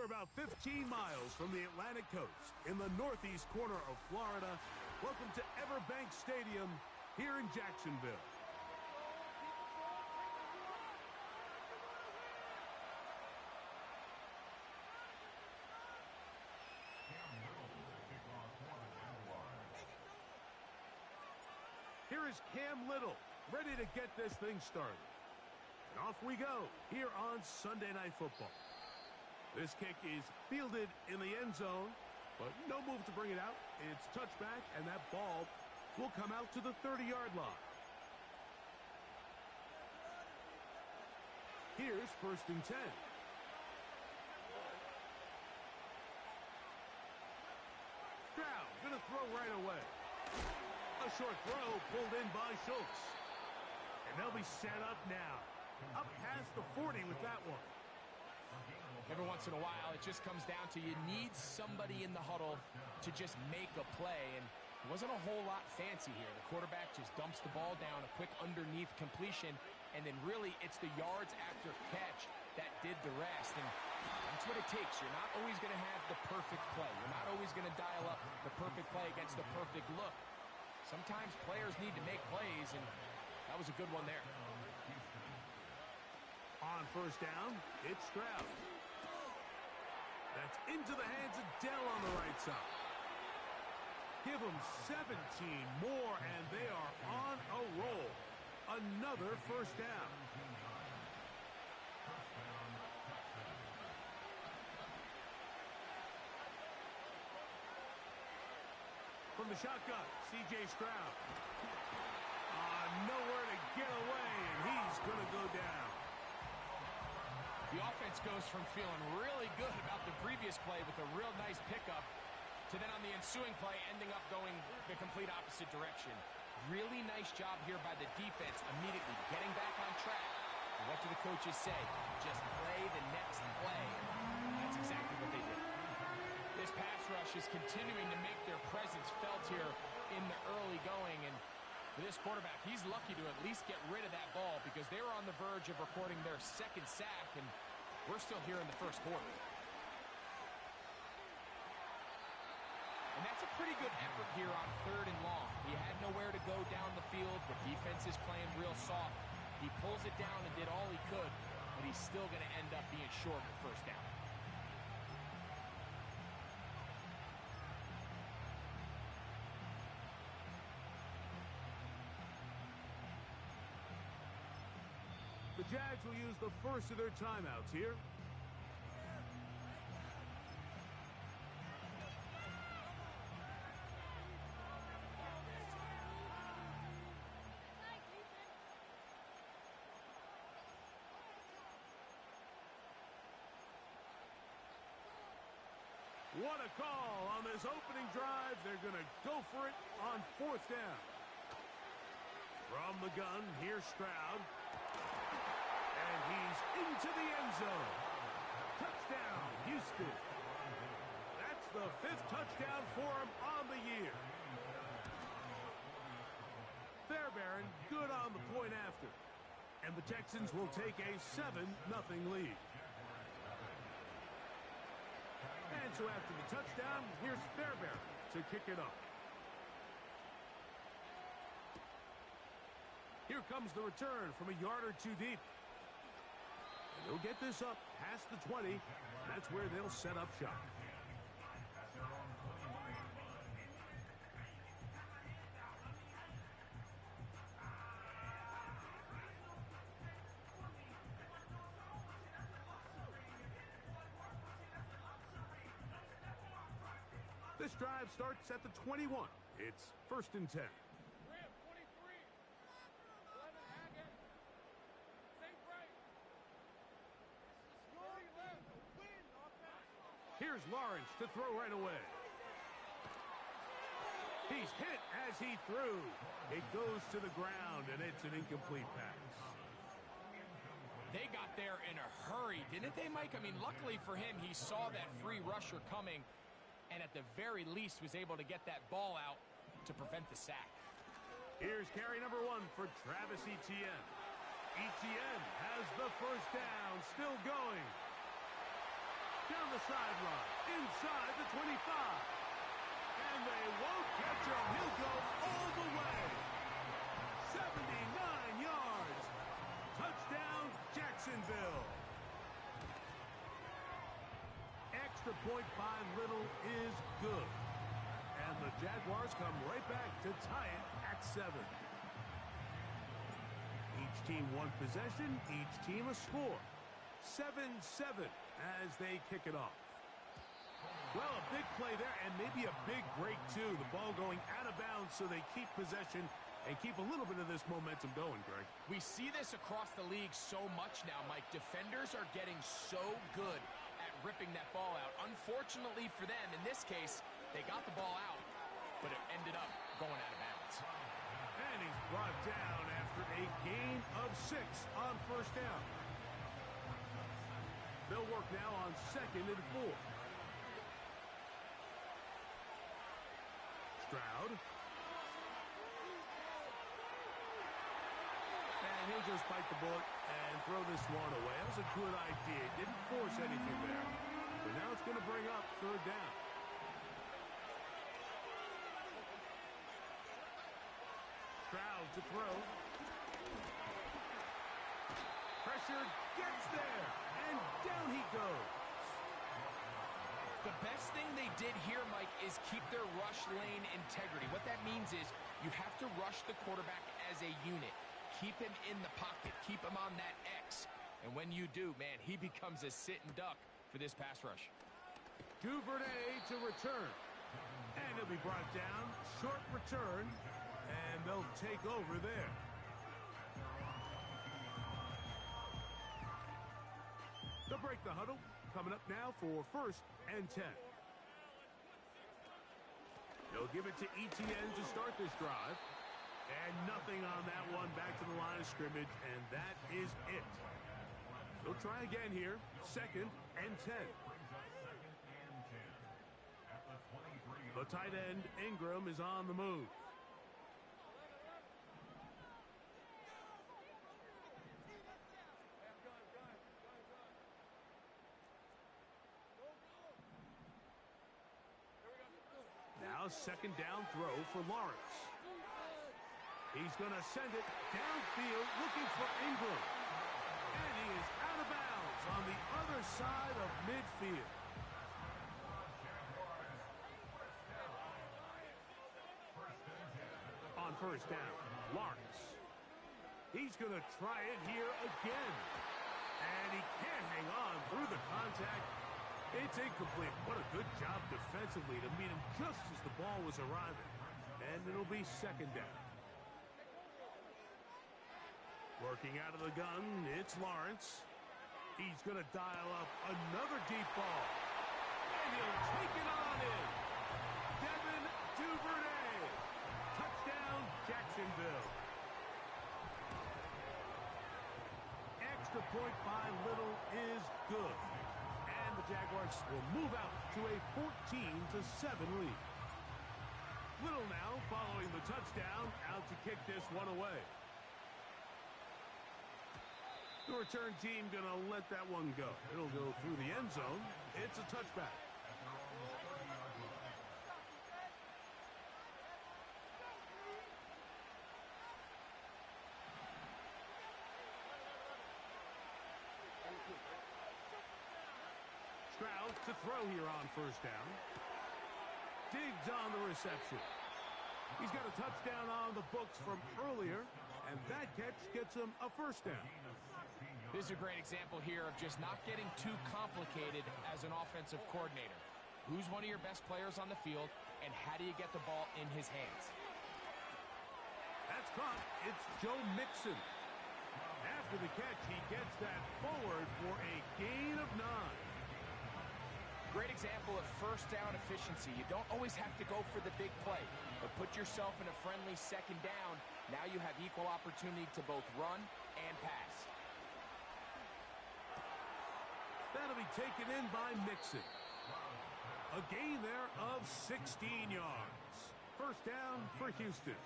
about 15 miles from the Atlantic coast in the northeast corner of Florida. Welcome to Everbank Stadium here in Jacksonville. Here is Cam Little, ready to get this thing started. And off we go here on Sunday Night Football. This kick is fielded in the end zone, but no move to bring it out. It's touchback, and that ball will come out to the 30-yard line. Here's 1st and 10. Stroud going to throw right away. A short throw pulled in by Schultz. And they'll be set up now. Up past the 40 with that one. Every once in a while, it just comes down to you need somebody in the huddle to just make a play. And it wasn't a whole lot fancy here. The quarterback just dumps the ball down, a quick underneath completion, and then really it's the yards after catch that did the rest. And that's what it takes. You're not always going to have the perfect play. You're not always going to dial up the perfect play against the perfect look. Sometimes players need to make plays, and that was a good one there. On 1st down, it's Stroud. That's into the hands of Dell on the right side. Give them 17 more, and they are on a roll. Another 1st down. From the shotgun, C.J. Stroud. Nowhere to get away, and he's going to go down. The offense goes from feeling really good about the previous play with a real nice pickup to then on the ensuing play ending up going the complete opposite direction. Really nice job here by the defense immediately getting back on track. And what do the coaches say? Just play the next play. That's exactly what they did. This pass rush is continuing to make their presence felt here in the early going. And for this quarterback, he's lucky to at least get rid of that ball because they were on the verge of recording their 2nd sack, and we're still here in the 1st quarter. And that's a pretty good effort here on 3rd and long. He had nowhere to go down the field. The defense is playing real soft. He pulls it down and did all he could, but he's still going to end up being short of 1st down. The Jags will use the first of their timeouts here. What a call on this opening drive. They're going to go for it on 4th down. From the gun, here's Stroud. And he's into the end zone. Touchdown, Houston. That's the 5th touchdown for him on the year. Fairbairn good on the point after. And the Texans will take a 7-0 lead. And so after the touchdown, here's Fairbairn to kick it off. Here comes the return from a yard or two deep. And they'll get this up past the 20. That's where they'll set up shop. This drive starts at the 21. It's 1st and 10. Here's Lawrence to throw right away. He's hit as he threw. It goes to the ground, and it's an incomplete pass. They got there in a hurry, didn't they, Mike? I mean, luckily for him, he saw that free rusher coming, and at the very least was able to get that ball out to prevent the sack. Here's carry number 1 for Travis Etienne. Etienne has the 1st down, still going. Down the sideline, inside the 25. And they won't catch him. He'll go all the way. 79 yards. Touchdown, Jacksonville. Extra point by Little is good. And the Jaguars come right back to tie it at 7. Each team one possession, each team a score. 7-7 as they kick it off. Well, a big play there and maybe a big break too. The ball going out of bounds so they keep possession and keep a little bit of this momentum going, Greg. We see this across the league so much now, Mike. Defenders are getting so good at ripping that ball out. Unfortunately for them, in this case, they got the ball out, but it ended up going out of bounds. And he's brought down after a gain of 6 on first down. They'll work now on 2nd and 4. Stroud. And he'll just bite the bullet and throw this one away. That was a good idea. Didn't force anything there. But now it's going to bring up 3rd down. Stroud to throw. Pressure gets there. And down he goes. The best thing they did here, Mike, is keep their rush lane integrity. What that means is you have to rush the quarterback as a unit. Keep him in the pocket. Keep him on that X. And when you do, man, he becomes a sitting duck for this pass rush. Duvernay to return. And he'll be brought down. Short return. And they'll take over there. They'll break the huddle. Coming up now for 1st and 10. They'll give it to Etienne to start this drive. And nothing on that one. Back to the line of scrimmage. And that is it. They'll try again here. 2nd and 10. The tight end, Ingram, is on the move. Now 2nd down throw for Lawrence. He's going to send it downfield looking for Ingram. And he is out of bounds on the other side of midfield. On 1st down, Lawrence. He's going to try it here again. And he can't hang on through the contact. It's incomplete. What a good job defensively to meet him just as the ball was arriving. And it'll be 2nd down. Working out of the gun, it's Lawrence. He's going to dial up another deep ball. And he'll take it on in. Devin Duvernay. Touchdown, Jacksonville. Extra point by Little is good. And the Jaguars will move out to a 14-7 lead. Little now following the touchdown, out to kick this one away. The return team going to let that one go. It'll go through the end zone. It's a touchback. Stroud to throw here on 1st down. Diggs on the reception. He's got a touchdown on the books from earlier, and that catch gets him a 1st down. This is a great example here of just not getting too complicated as an offensive coordinator. Who's one of your best players on the field, and how do you get the ball in his hands? That's caught. It's Joe Mixon. After the catch, he gets that forward for a gain of 9. Great example of 1st down efficiency. You don't always have to go for the big play, but put yourself in a friendly 2nd down. Now you have equal opportunity to both run and pass. That'll be taken in by Mixon. A gain there of 16 yards. 1st down for Houston.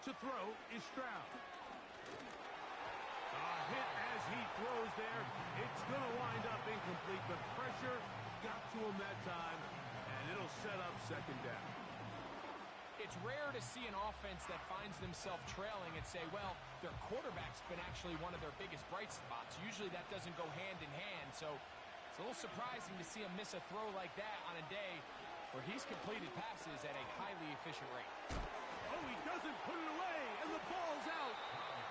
To throw is Stroud. hit as he throws there. It's going to wind up incomplete. The pressure got to him that time, and it'll set up second down. It's rare to see an offense that finds themselves trailing and say, well, their quarterback's been actually one of their biggest bright spots. Usually that doesn't go hand in hand, so it's a little surprising to see him miss a throw like that on a day where he's completed passes at a highly efficient rate. Oh, he doesn't put it away, and the ball's out,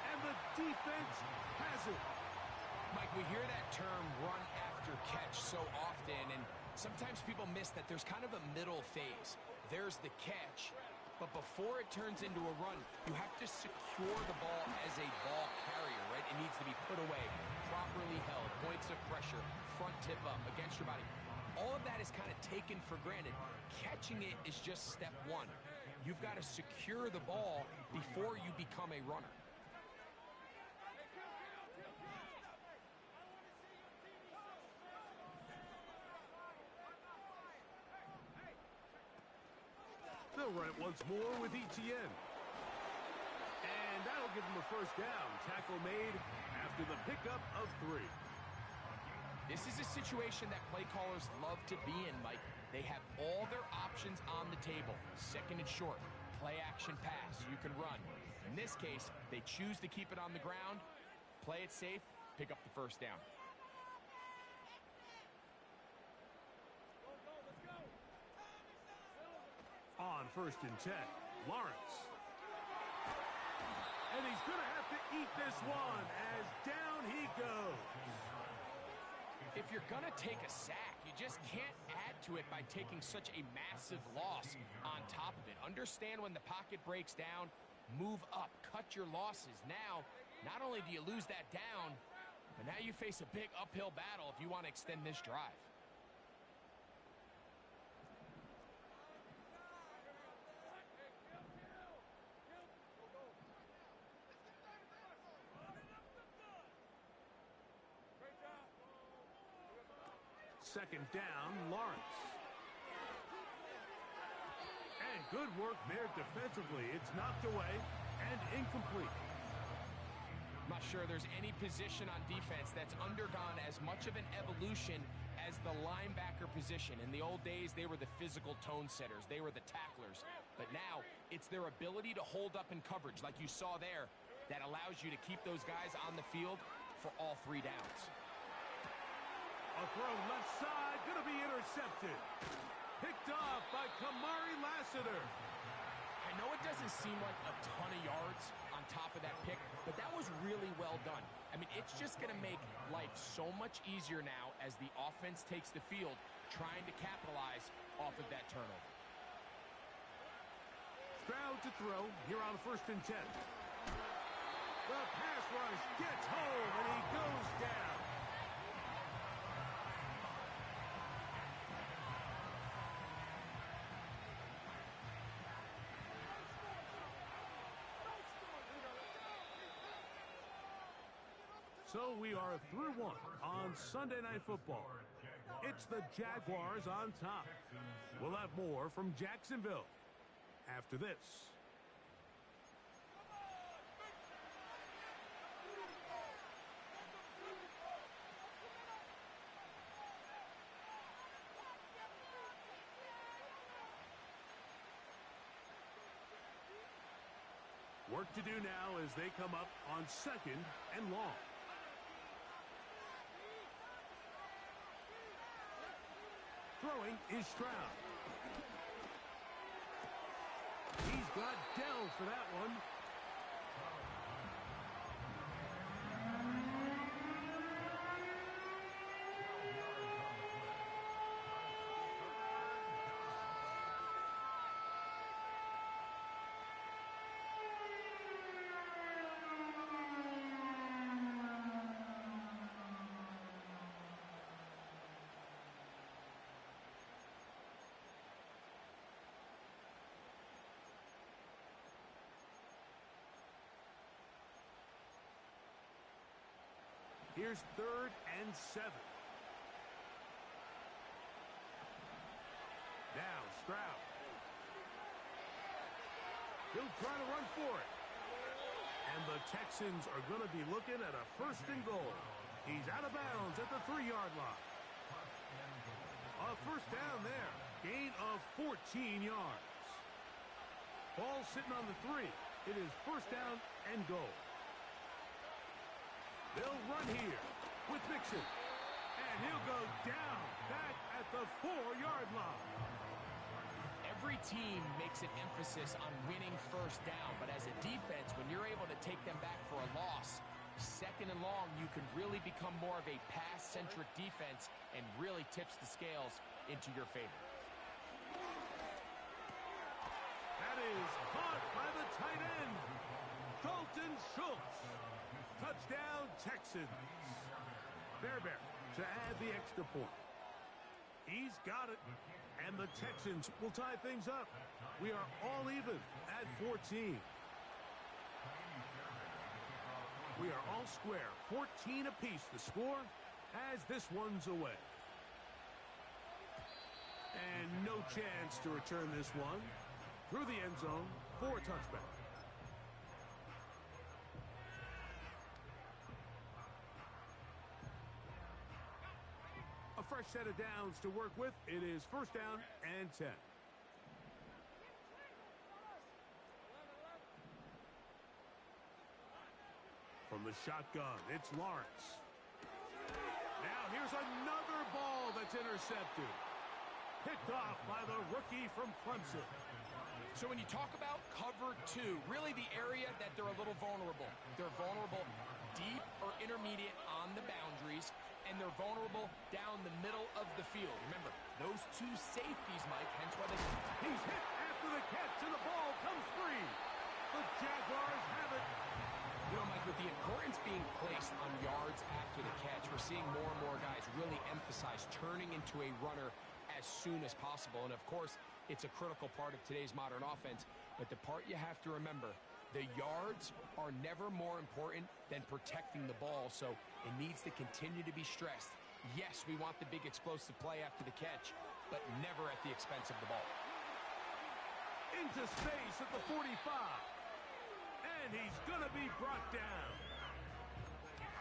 and the defense has it. Mike, we hear that term run after catch so often, and sometimes people miss that there's kind of a middle phase. There's the catch, but before it turns into a run, you have to secure the ball as a ball carrier, right? It needs to be put away, properly held, points of pressure, front tip up against your body. All of that is kind of taken for granted. Catching it is just step one. You've got to secure the ball before you become a runner. They'll run it once more with ETN. And that'll give them a first down. Tackle made after the pickup of 3. This is a situation that play callers love to be in, Mike. They have all their options on the table. Second and short, play action pass, you can run. In this case, they choose to keep it on the ground, play it safe, pick up the first down. On first and 10, Lawrence. And he's going to have to eat this one as down he goes. If you're going to take a sack, you just can't add to it by taking such a massive loss on top of it. Understand when the pocket breaks down, move up, cut your losses. Now, not only do you lose that down, but now you face a big uphill battle if you want to extend this drive. Second down, Lawrence. And good work there defensively. It's knocked away and incomplete. I'm not sure there's any position on defense that's undergone as much of an evolution as the linebacker position. In the old days, they were the physical tone setters. They were the tacklers. But now, it's their ability to hold up in coverage, like you saw there, that allows you to keep those guys on the field for all 3 downs. A throw left side, going to be intercepted. Picked off by Kamari Lassiter. I know it doesn't seem like a ton of yards on top of that pick, but that was really well done. I mean, it's just going to make life so much easier now as the offense takes the field, trying to capitalize off of that turnover. Stroud to throw here on first and 10. The pass rush gets home, and he goes down. So we are through 1 on Sunday Night Football. It's the Jaguars on top. We'll have more from Jacksonville after this. Work to do now as they come up on second and long. Throwing is Stroud. He's got Dell for that one. Here's 3rd and 7. Now Stroud. He'll try to run for it. And the Texans are going to be looking at a 1st and goal. He's out of bounds at the 3-yard line. A 1st down there. Gain of 14 yards. Ball sitting on the 3. It is 1st down and goal. They'll run here with Mixon. And he'll go down back at the 4-yard line. Every team makes an emphasis on winning 1st down, but as a defense, when you're able to take them back for a loss, 2nd and long, you can really become more of a pass-centric defense and really tips the scales into your favor. That is caught by the tight end, Dalton Schultz. Touchdown, Texans. Fairbairn to add the extra point. He's got it, and the Texans will tie things up. We are all even at 14. We are all square, 14 apiece the score as this one's away. And no chance to return this one through the end zone for a touchback. A fresh set of downs to work with. It is 1st down and 10. From the shotgun, it's Lawrence. Now here's another ball that's intercepted. Picked off by the rookie from Clemson. So when you talk about cover 2, really the area that they're a little vulnerable. They're vulnerable deep or intermediate on the boundaries, and they're vulnerable down the middle of the field. Remember, those 2 safeties, Mike, hence why they... He's hit after the catch, and the ball comes free. The Jaguars have it. You know, Mike, with the importance being placed on yards after the catch, we're seeing more and more guys really emphasize turning into a runner as soon as possible. And, of course, it's a critical part of today's modern offense. But the part you have to remember, the yards are never more important than protecting the ball, so it needs to continue to be stressed. Yes, we want the big explosive play after the catch, but never at the expense of the ball. Into space at the 45. And he's going to be brought down.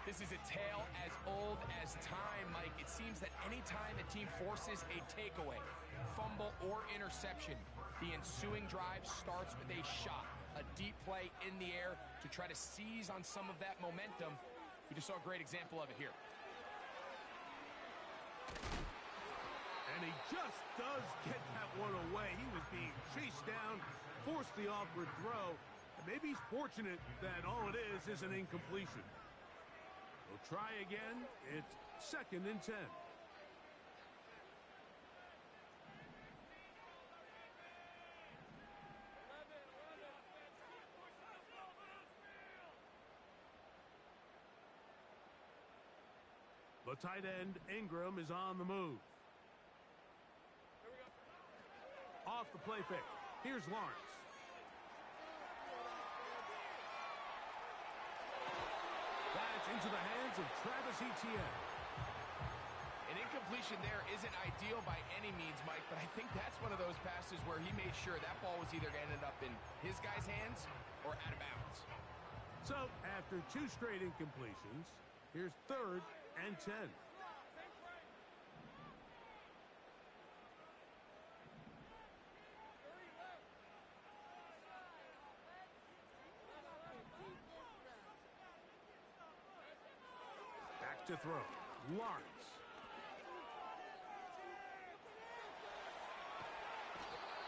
This is a tale as old as time, Mike. It seems that any time the team forces a takeaway, fumble, or interception, the ensuing drive starts with a shot, a deep play in the air to try to seize on some of that momentum. We just saw a great example of it here. And he just does get that one away. He was being chased down, forced the awkward throw. And maybe he's fortunate that all it is an incompletion. We'll try again. It's 2nd and 10. The tight end, Ingram, is on the move. Off the play fake. Here's Lawrence. That's into the hands of Travis Etienne. An incompletion there isn't ideal by any means, Mike, but I think that's one of those passes where he made sure that ball was either going to end up in his guy's hands or out of bounds. So, after 2 straight incompletions, here's 3rd and 10. Back to throw. Lawrence.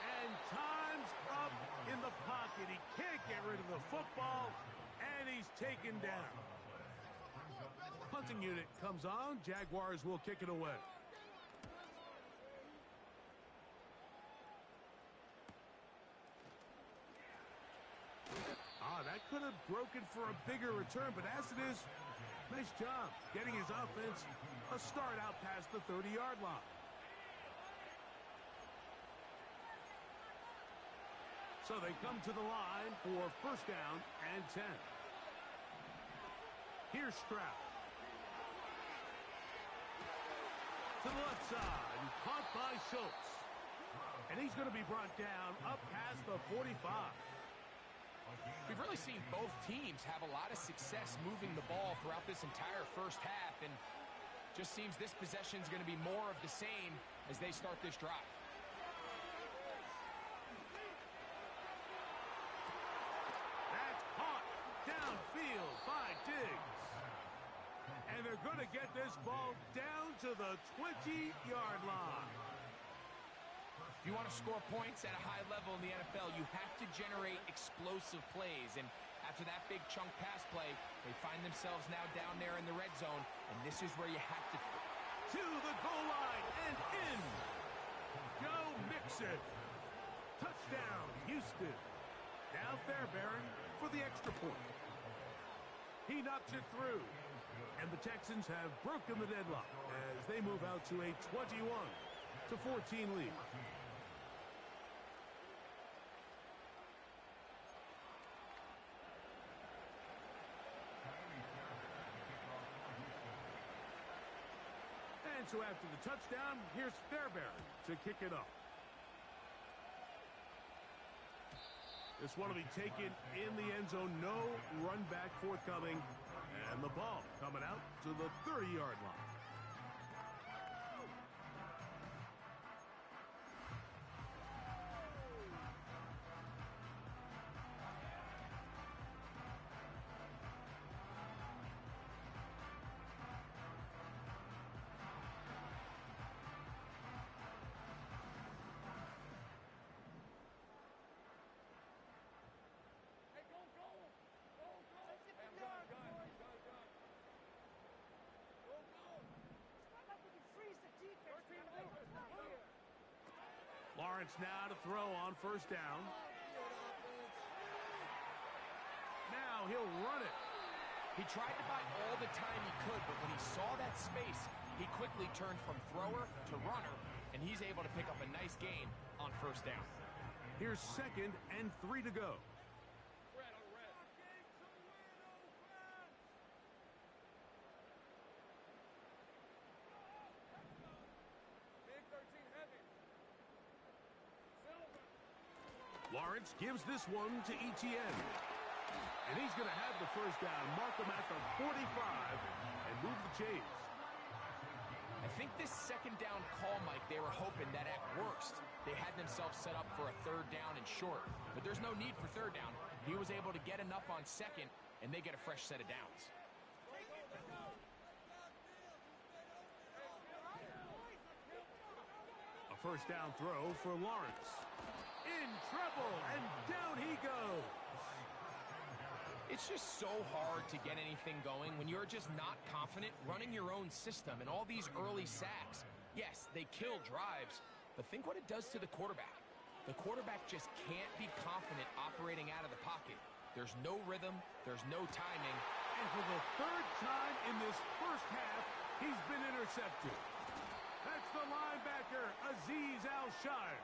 And time's up in the pocket. He can't get rid of the football, and he's taken down. Punting unit comes on. Jaguars will kick it away. That could have broken for a bigger return, but as it is, nice job getting his offense a start out past the 30-yard line. So they come to the line for 1st down and 10. Here's Stroud. To the left side, caught by Schultz. And he's going to be brought down up past the 45. We've really seen both teams have a lot of success moving the ball throughout this entire first half, and just seems this possession is going to be more of the same as they start this drive. That's caught downfield by Diggs. And they're going to get this ball down to the 20-yard line. If you want to score points at a high level in the NFL, you have to generate explosive plays. And after that big chunk pass play, they find themselves now down there in the red zone. And this is where you have to... To the goal line and in. Joe Mixon. Touchdown, Houston. Now Fairbairn for the extra point. He knocks it through. And the Texans have broken the deadlock as they move out to a 21-14 lead. And so after the touchdown, here's Fairbairn to kick it off. This one will be taken in the end zone. No run back forthcoming. And the ball coming out to the 30-yard line. Lawrence now to throw on first down. Now he'll run it. He tried to buy all the time he could, but when he saw that space, he quickly turned from thrower to runner, and he's able to pick up a nice gain on first down. Here's 2nd and 3 to go. Lawrence gives this one to Etienne. And he's going to have the first down. Mark him at the 45 and move the chains. I think this second down call, Mike, they were hoping that at worst they had themselves set up for a third down and short. But there's no need for third down. He was able to get enough on second, and they get a fresh set of downs. A first down throw for Lawrence. In trouble, and down he goes. It's just so hard to get anything going when you're just not confident running your own system, and all these early sacks. Yes, they kill drives, but think what it does to the quarterback. The quarterback just can't be confident operating out of the pocket. There's no rhythm, there's no timing. And for the third time in this first half, he's been intercepted. That's the linebacker, Azeez Al-Shire.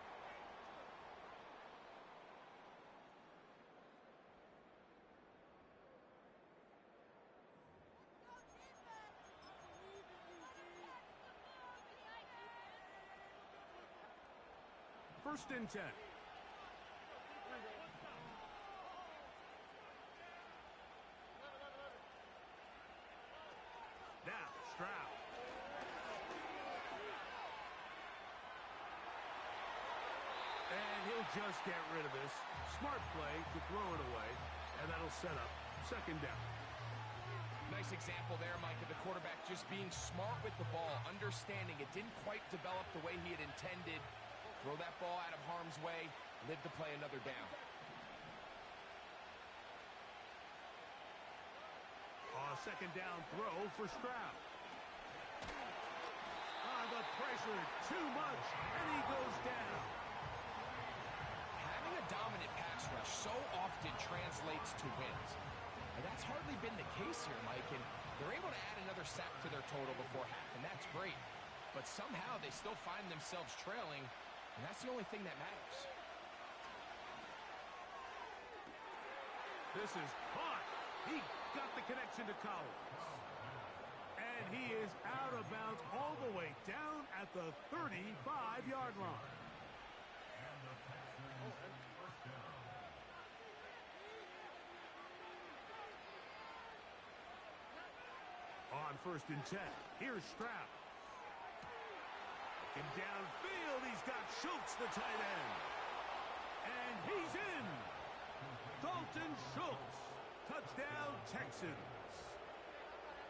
First and 10. Now, Stroud. And he'll just get rid of this. Smart play to throw it away, and that'll set up second down. Nice example there, Mike, of the quarterback just being smart with the ball, understanding it didn't quite develop the way he had intended. Throw that ball out of harm's way, live to play another down. Second down throw for Stroud. The pressure, too much, and he goes down. Having a dominant pass rush so often translates to wins. And that's hardly been the case here, Mike, and they're able to add another sack to their total before half, and that's great. But somehow they still find themselves trailing, and that's the only thing that matters. This is caught. He got the connection to Collins. And he is out of bounds all the way down at the 35-yard line. on 1st and 10. Here's Stroud. Looking downfield, he's got Schultz, the tight end. And he's in. Dalton Schultz. Touchdown, Texans.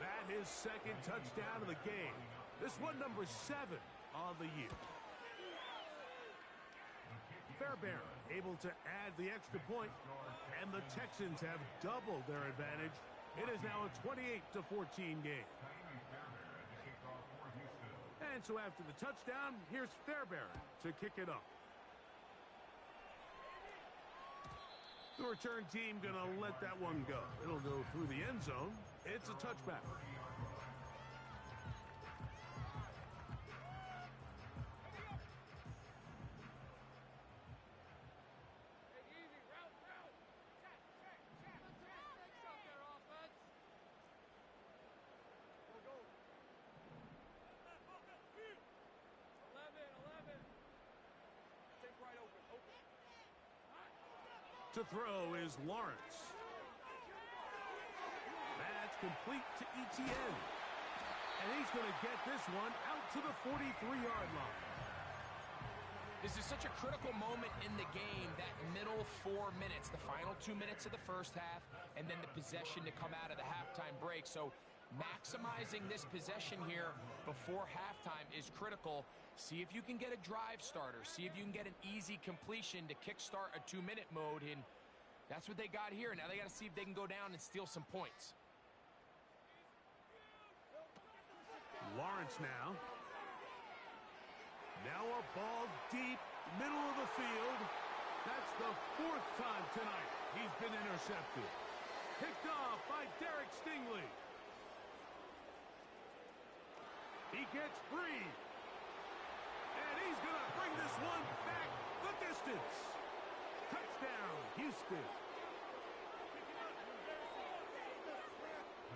That is 2nd touchdown of the game. This one number 7 on the year. Fairbairn able to add the extra point, and the Texans have doubled their advantage. It is now a 28-14 game. And so after the touchdown, here's Fairbairn to kick it off. The return team going to let that one go. It'll go through the end zone. It's a touchback. To throw is Lawrence. That's complete to Etienne. And he's going to get this one out to the 43-yard line. This is such a critical moment in the game, that middle 4 minutes, the final 2 minutes of the first half, and then the possession to come out of the halftime break. So maximizing this possession here before halftime is critical. See if you can get a drive starter. See if you can get an easy completion to kickstart a 2-minute mode, and that's what they got here. Now they got to see if they can go down and steal some points. Lawrence now. Now a ball deep, middle of the field. That's the 4th time tonight he's been intercepted. Picked off by Derek Stingley. He gets free. And he's going to bring this one back the distance. Touchdown, Houston.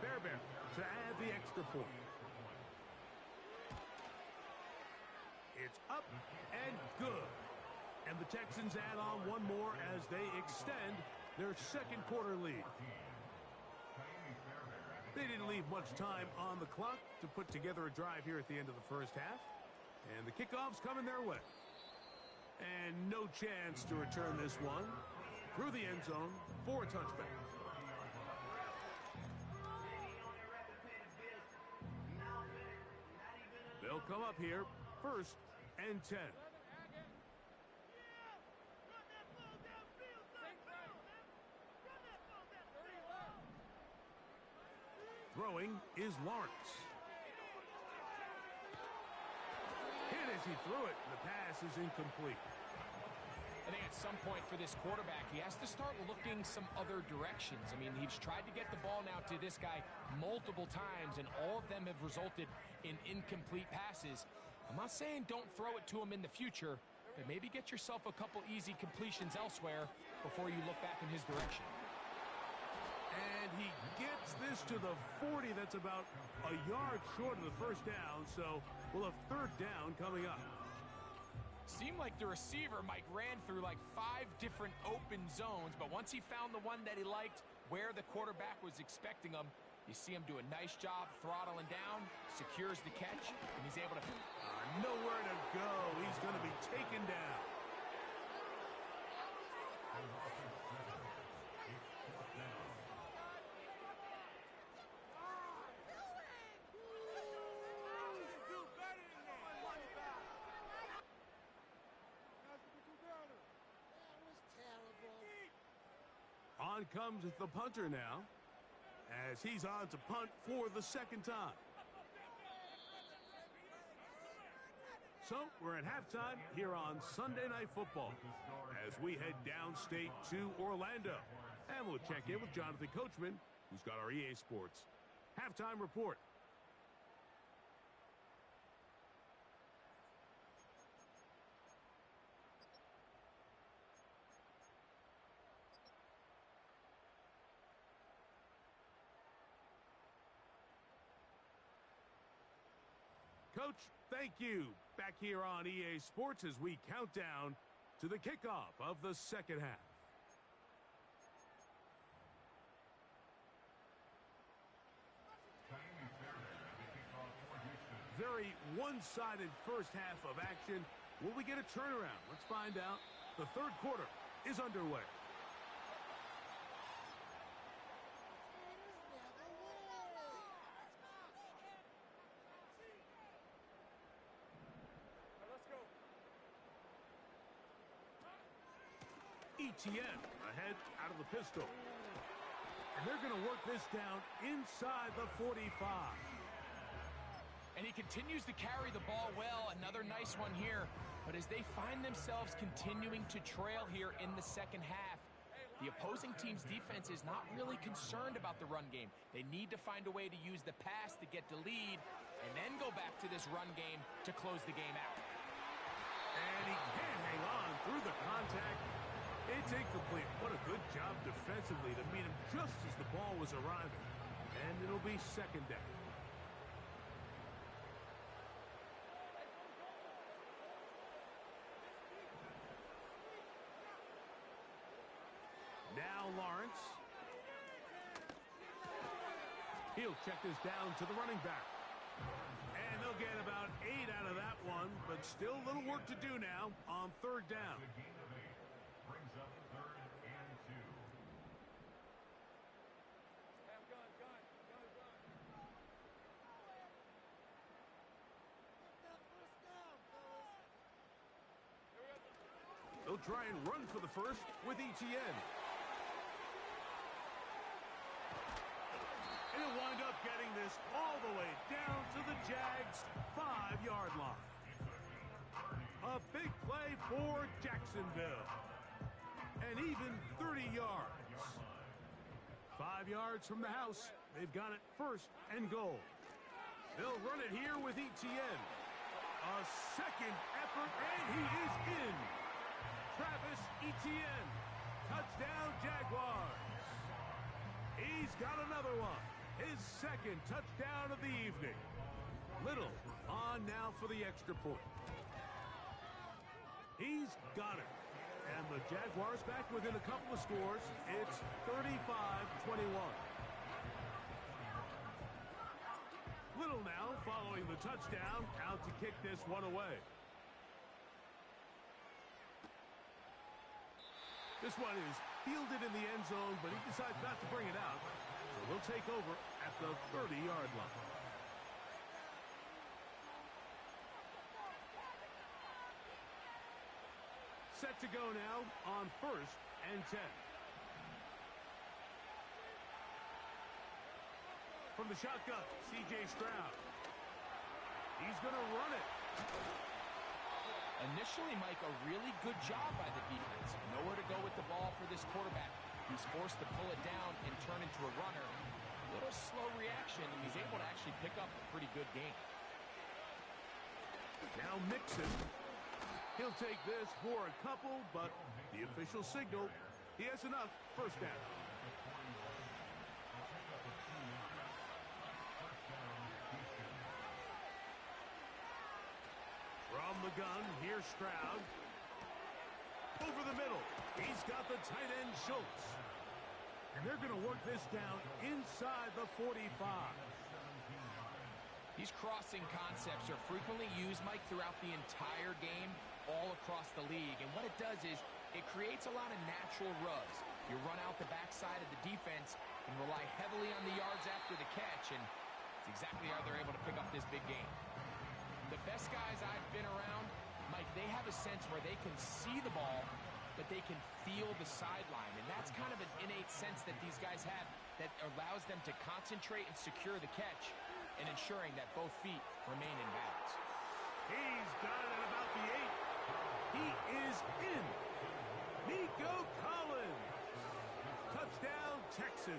Fairbairn to add the extra point. It's up and good. And the Texans add on one more as they extend their 2nd quarter lead. They didn't leave much time on the clock to put together a drive here at the end of the first half. And the kickoff's coming their way. And no chance to return this one through the end zone for a touchback. They'll come up here 1st and 10. Throwing is Lawrence. Hit as he threw it. The pass is incomplete. I think at some point for this quarterback, he has to start looking some other directions. I mean, he's tried to get the ball now to this guy multiple times, and all of them have resulted in incomplete passes. I'm not saying don't throw it to him in the future, but maybe get yourself a couple easy completions elsewhere before you look back in his direction. And he gets this to the 40. That's about a yard short of the first down, so we'll have 3rd down coming up. Seemed like the receiver, Mike, ran through like 5 different open zones, but once he found the one that he liked where the quarterback was expecting him, you see him do a nice job throttling down, secures the catch, and he's able to... Nowhere to go. He's going to be taken down. On comes the punter now, as he's on to punt for the 2nd time. So we're at halftime here on Sunday Night Football as we head downstate to Orlando. And we'll check in with Jonathan Coachman, who's got our EA Sports halftime report. Coach, thank you. Back here on EA Sports as we count down to the kickoff of the 2nd half. very one-sided first half of action. Will we get a turnaround? Let's find out. The third quarter is underway. ETN ahead out of the pistol. And they're going to work this down inside the 45. And he continues to carry the ball well. Another nice one here. But as they find themselves continuing to trail here in the second half, the opposing team's defense is not really concerned about the run game. They need to find a way to use the pass to get the lead and then go back to this run game to close the game out. And he can't hang on through the contact. It's incomplete. What a good job defensively to meet him just as the ball was arriving. And it'll be second down. Now Lawrence. He'll check this down to the running back. And they'll get about 8 out of that one, but still a little work to do now on third down. They'll try and run for the first with ETN. And he'll wind up getting this all the way down to the Jags' 5-yard line. A big play for Jacksonville. And even 30 yards. 5 yards from the house. They've got it first and goal. They'll run it here with ETN. A second effort, and he is in. Travis Etienne, touchdown Jaguars. He's got another one, his second touchdown of the evening. Little on now for the extra point. He's got it. And the Jaguars back within a couple of scores. It's 35-21. Little now following the touchdown, out to kick this one away. This one is fielded in the end zone, but he decides not to bring it out. So he'll take over at the 30-yard line. Set to go now on 1st and 10. From the shotgun, C.J. Stroud. He's going to run it. Initially, Mike, a really good job by the defense. Nowhere to go with the ball for this quarterback. He's forced to pull it down and turn into a runner. A little slow reaction, and he's able to actually pick up a pretty good game. Now Mixon. He'll take this for a couple, but the official signal, he has enough. First down. From the gun, here's Stroud. Over the middle. He's got the tight end, Schultz. And they're going to work this down inside the 45. These crossing concepts are frequently used, Mike, throughout the entire game, all across the league. And what it does is it creates a lot of natural rubs. You run out the backside of the defense and rely heavily on the yards after the catch, and it's exactly how they're able to pick up this big game. The best guys I've been around, Mike, they have a sense where they can see the ball, but they can feel the sideline. And that's kind of an innate sense that these guys have that allows them to concentrate and secure the catch and ensuring that both feet remain in bounds. He's got it at about the 8. He is in. Nico Collins. Touchdown, Texans.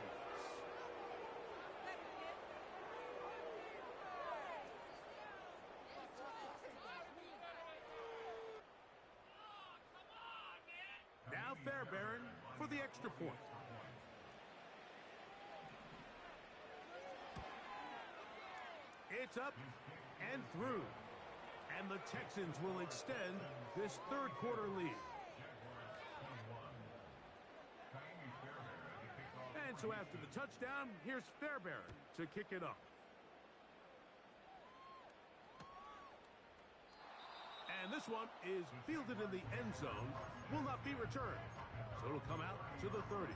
Now Fairbairn for the extra point. It's up and through. And the Texans will extend this third quarter lead. And so after the touchdown, here's Fairbairn to kick it off. And this one is fielded in the end zone, will not be returned. So it'll come out to the 30.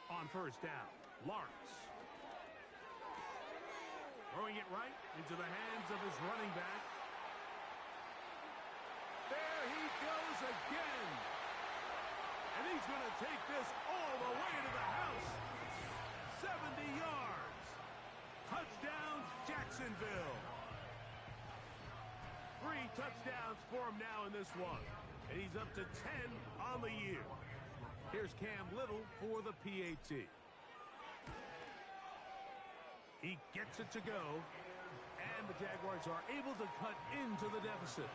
On first down, Lawrence. Throwing it right into the hands of his running back. There he goes again. And he's going to take this all the way to the house. 70 yards. Touchdown, Jacksonville. 3 touchdowns for him now in this one. And he's up to 10 on the year. Here's Cam Little for the PAT. He gets it to go. And the Jaguars are able to cut into the deficit.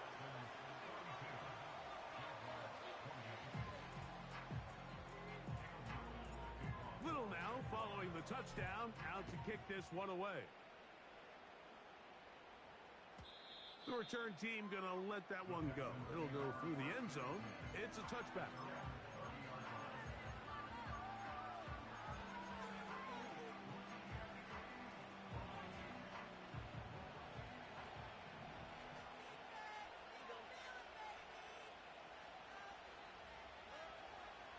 Little now following the touchdown, out to kick this one away. The return team going to let that one go. It'll go through the end zone. It's a touchback.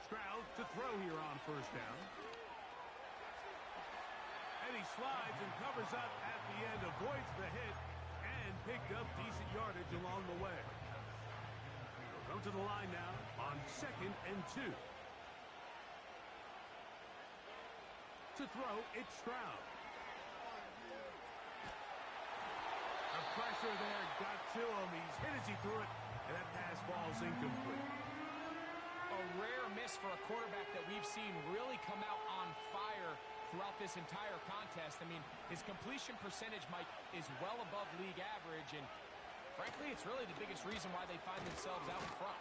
Stroud to throw here on first down. And he slides and covers up at the end, avoids the hit, and picked up decent yardage along the way. He'll come to the line now on 2nd and 2. To throw, it's Stroud. The pressure there got to him. He's hit as he threw it, and that pass ball's incomplete. A rare miss for a quarterback that we've seen really come out on fire throughout this entire contest. I mean, his completion percentage, Mike, is well above league average, and frankly, it's really the biggest reason why they find themselves out in front.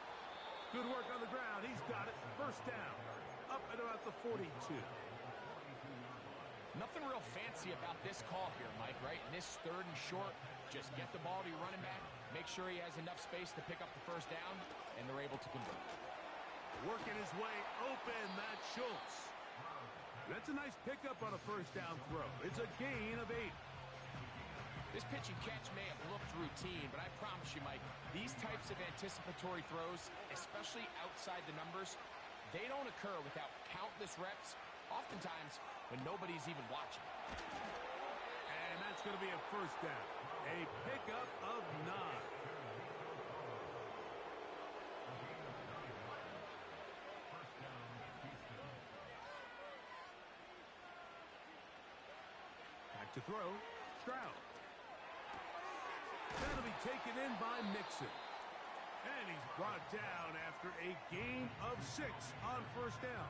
Good work on the ground. He's got it. First down. Up at about the 42. Nothing real fancy about this call here, Mike, right? In this 3rd and short, just get the ball to your running back, make sure he has enough space to pick up the first down, and they're able to convert. Working his way open, that's Schultz. That's a nice pickup on a first down throw. It's a gain of 8. This pitch and catch may have looked routine, but I promise you, Mike, these types of anticipatory throws, especially outside the numbers, they don't occur without countless reps, oftentimes when nobody's even watching. And that's going to be a first down. A pickup of 9. To throw, Stroud. That'll be taken in by Mixon. And he's brought down after a gain of 6 on first down.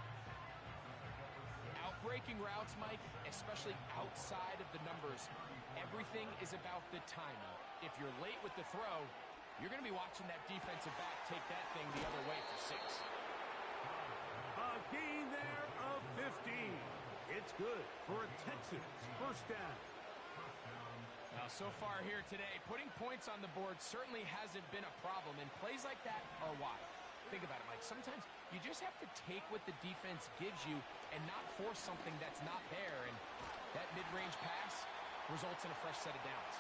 Outbreaking routes, Mike, especially outside of the numbers, everything is about the timing. If you're late with the throw, you're going to be watching that defensive back take that thing the other way for 6. A gain there of 15. It's good for a Texans first down. Now, so far here today, putting points on the board certainly hasn't been a problem, and plays like that are why. Think about it, Mike. Sometimes you just have to take what the defense gives you and not force something that's not there, and that mid-range pass results in a fresh set of downs.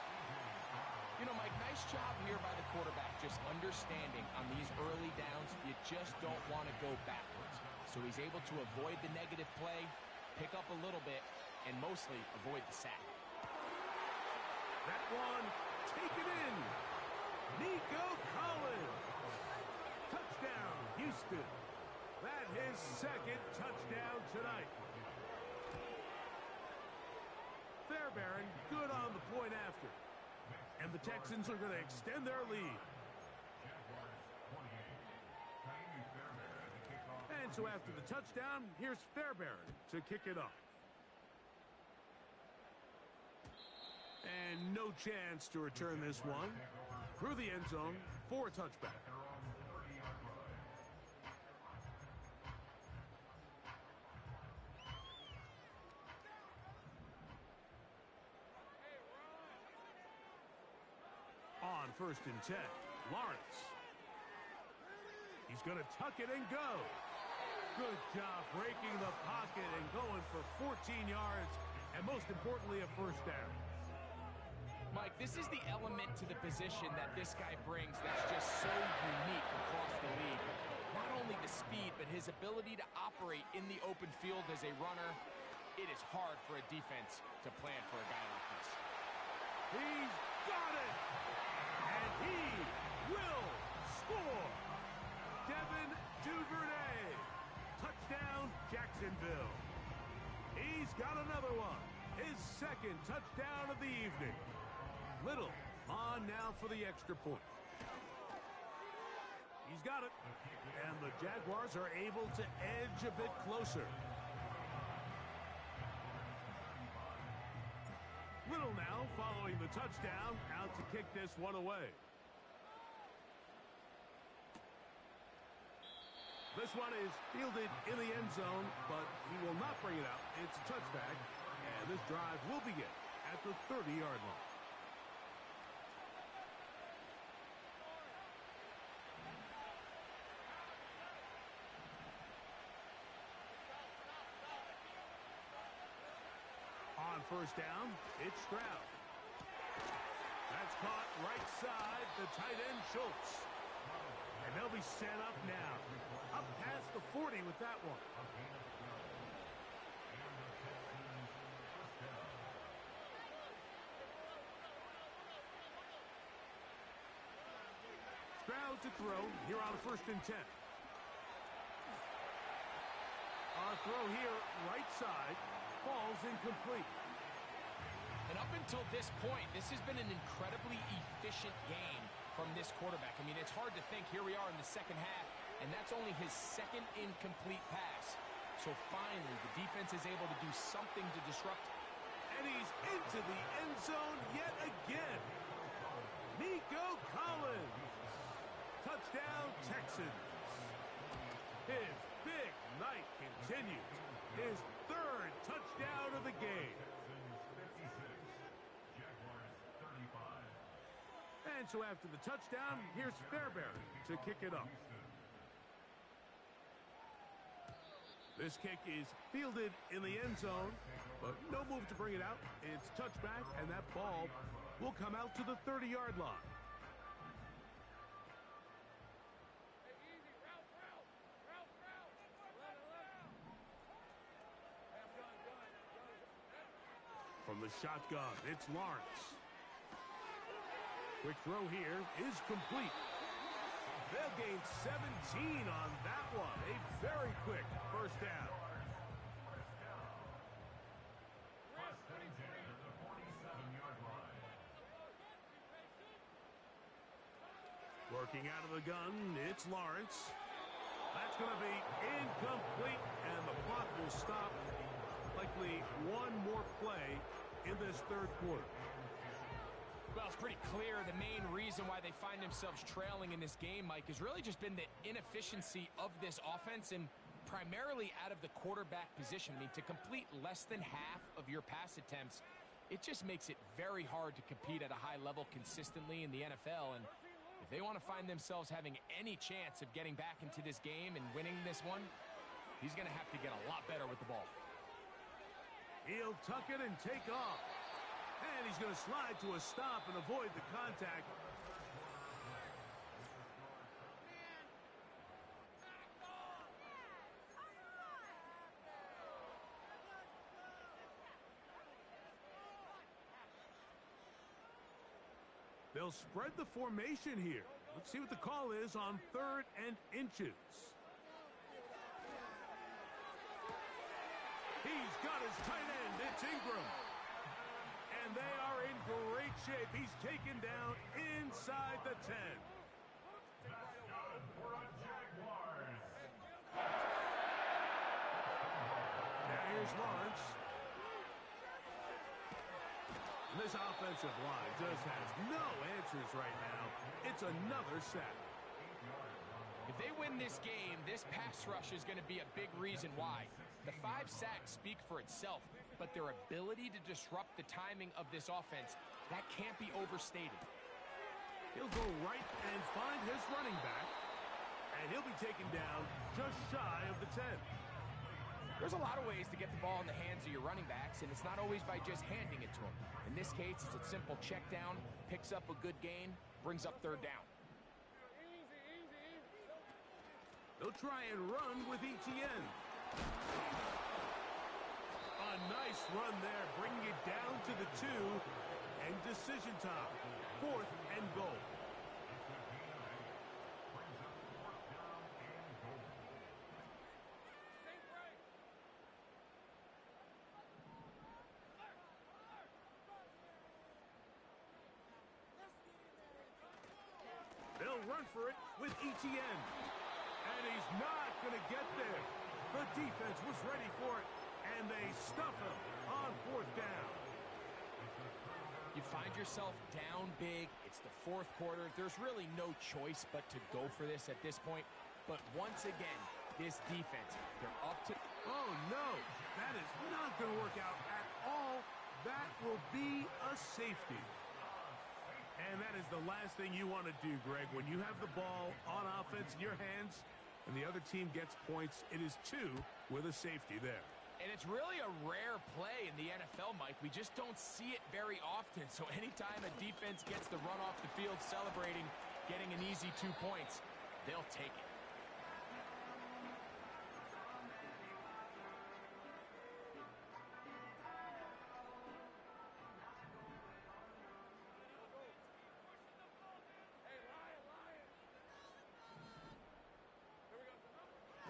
You know, Mike, nice job here by the quarterback, just understanding on these early downs, you just don't want to go backwards. So he's able to avoid the negative play, pick up a little bit, and mostly avoid the sack. That one taken in. Nico Collins. Touchdown, Houston. That his 2nd touchdown tonight. Fairbairn good on the point after. And the Texans are going to extend their lead. And so after the touchdown, here's Fairbairn to kick it off. And no chance to return this one. Through the end zone for a touchback. On 1st and 10, Lawrence. He's going to tuck it and go. Good job breaking the pocket and going for 14 yards, and most importantly, a first down. Mike, this is the element to the position that this guy brings that's just so unique across the league. Not only the speed, but his ability to operate in the open field as a runner. It is hard for a defense to plan for a guy like this. He's got it! And he will score! Devin Duvernay. Touchdown, Jacksonville. He's got another one. His second touchdown of the evening. Little on now for the extra point. He's got it. And the Jaguars are able to edge a bit closer. Little now following the touchdown, out to kick this one away. This one is fielded in the end zone, but he will not bring it out. It's a touchback, and this drive will begin at the 30-yard line. On first down, it's Stroud. That's caught right side, the tight end Schultz. And they'll be set up now. Up past the 40 with that one. Stroud to throw here on 1st and 10. Our throw here, right side, falls incomplete. And up until this point, this has been an incredibly efficient game from this quarterback. I mean, it's hard to think. Here we are in the second half, and that's only his second incomplete pass. So finally, the defense is able to do something to disrupt. And he's into the end zone yet again. Nico Collins. Touchdown, Texans. His big night continues. His third touchdown of the game. And so after the touchdown, here's Fairbairn to kick it up. This kick is fielded in the end zone, but no move to bring it out. It's touchback, and that ball will come out to the 30-yard line. From the shotgun, it's Lawrence. Quick throw here is complete. They'll gain 17 on that one. A very quick first down. Working out of the gun, it's Lawrence. That's going to be incomplete, and the clock will stop. Likely one more play in this third quarter. Well, it's pretty clear the main reason why they find themselves trailing in this game, Mike, has really just been the inefficiency of this offense and primarily out of the quarterback position. I mean, to complete less than half of your pass attempts, it just makes it very hard to compete at a high level consistently in the NFL. And if they want to find themselves having any chance of getting back into this game and winning this one, he's going to have to get a lot better with the ball. He'll tuck it and take off. And he's going to slide to a stop and avoid the contact. They'll spread the formation here. Let's see what the call is on 3rd and inches. He's got his tight end. It's Ingram. And they are in great shape. He's taken down inside the 10. That's good for a Jaguars. Now here's Lawrence. This offensive line just has no answers right now. It's another sack. If they win this game, this pass rush is going to be a big reason why. The 5 sacks speak for itself, but their ability to disrupt the timing of this offense, that can't be overstated. He'll go right and find his running back. And he'll be taken down just shy of the 10. There's a lot of ways to get the ball in the hands of your running backs, and it's not always by just handing it to them. In this case, it's a simple check down, picks up a good gain, brings up third down. They'll try and run with ETN. A nice run there, bringing it down to the 2, and decision time. 4th and goal. They'll run for it with ETN. And he's not going to get there. The defense was ready for it, and they stuff him on 4th down. You find yourself down big. It's the 4th quarter. There's really no choice but to go for this at this point. But once again, this defense, they're up to... Oh, no. That is not going to work out at all. That will be a safety. And that is the last thing you want to do, Greg. When you have the ball on offense in your hands and the other team gets points, it is 2 with a safety there. And it's really a rare play in the NFL, Mike. We just don't see it very often. So anytime a defense gets the run off the field celebrating, getting an easy 2 points, they'll take it.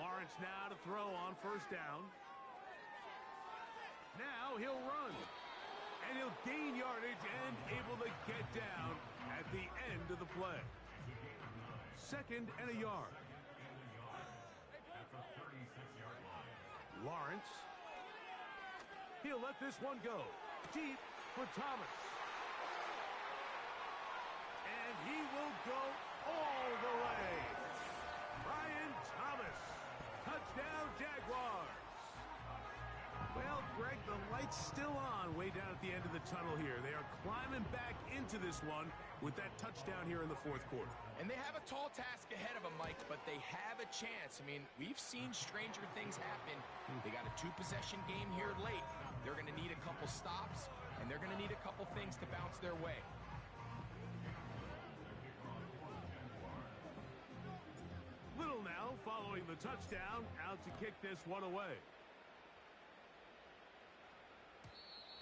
Lawrence now to throw on 1st down. Now he'll run. And he'll gain yardage and able to get down at the end of the play. 2nd and a yard. Lawrence. He'll let this one go. Deep for Thomas. And he will go all the way. Brian Thomas. Touchdown, Jaguars. Well, Greg, the light's still on way down at the end of the tunnel here. They are climbing back into this one with that touchdown here in the 4th quarter. And they have a tall task ahead of them, Mike, but they have a chance. I mean, we've seen stranger things happen. They got a 2-possession game here late. They're going to need a couple stops, and they're going to need a couple things to bounce their way. Little now following the touchdown, out to kick this one away.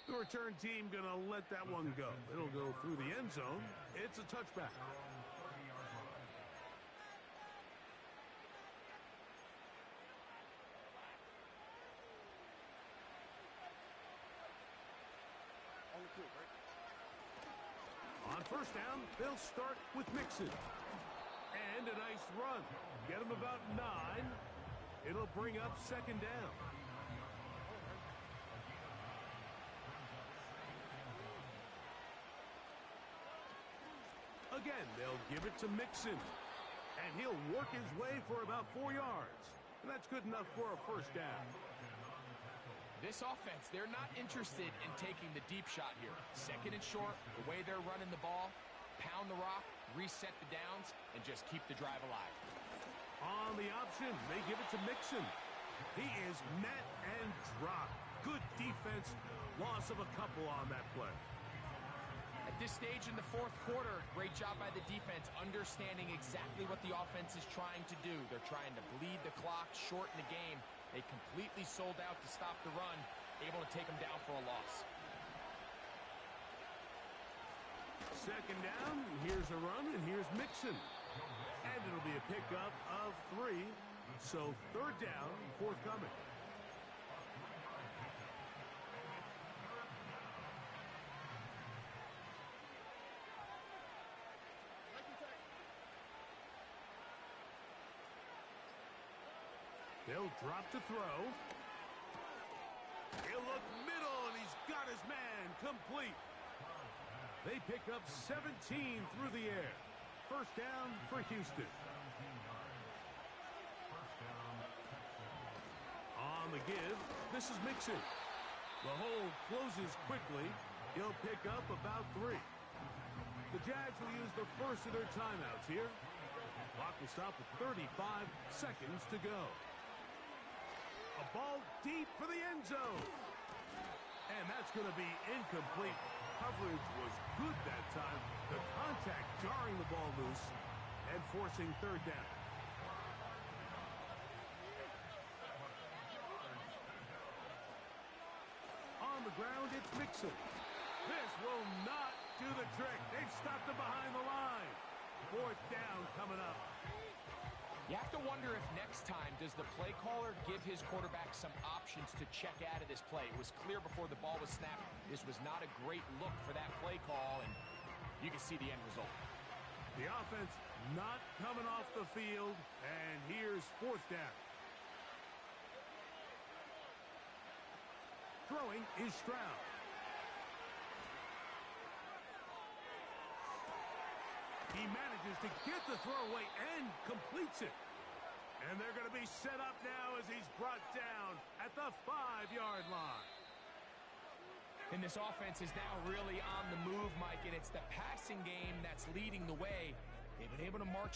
The return team going to let that one go. It'll go through the end zone. It's a touchback. On 1st down, they'll start with Mixon. And a nice run. Get him about 9. It'll bring up 2nd down. Again, they'll give it to Mixon. And he'll work his way for about 4 yards. And that's good enough for a 1st down. This offense, they're not interested in taking the deep shot here. 2nd and short, the way they're running the ball, pound the rock, reset the downs, and just keep the drive alive. On the option, they give it to Mixon. He is met and dropped. Good defense, loss of a couple on that play. At this stage in the 4th quarter, great job by the defense, understanding exactly what the offense is trying to do. They're trying to bleed the clock, shorten the game. They completely sold out to stop the run, able to take them down for a loss. 2nd down, here's a run, and here's Mixon. And it'll be a pickup of 3, so 3rd down, forthcoming. They'll drop to throw. He'll look middle, and he's got his man complete. They pick up 17 through the air. 1st down for Houston. On the give, this is Mixon. The hole closes quickly. He'll pick up about 3. The Jags will use the first of their timeouts here. Clock will stop with 35 seconds to go. A ball deep for the end zone. And that's going to be incomplete. Coverage was good that time. The contact jarring the ball loose and forcing third down. On the ground, it's Mixon. This will not do the trick. They've stopped him behind the line. Fourth down coming up. You have to wonder if next time, does the play caller give his quarterback some options to check out of this play? It was clear before the ball was snapped, this was not a great look for that play call, and you can see the end result. The offense not coming off the field, and here's fourth down. Throwing is Stroud. He manages to get the throw away and completes it. And they're going to be set up now as he's brought down at the 5-yard line. And this offense is now really on the move, Mike, and it's the passing game that's leading the way. They've been able to march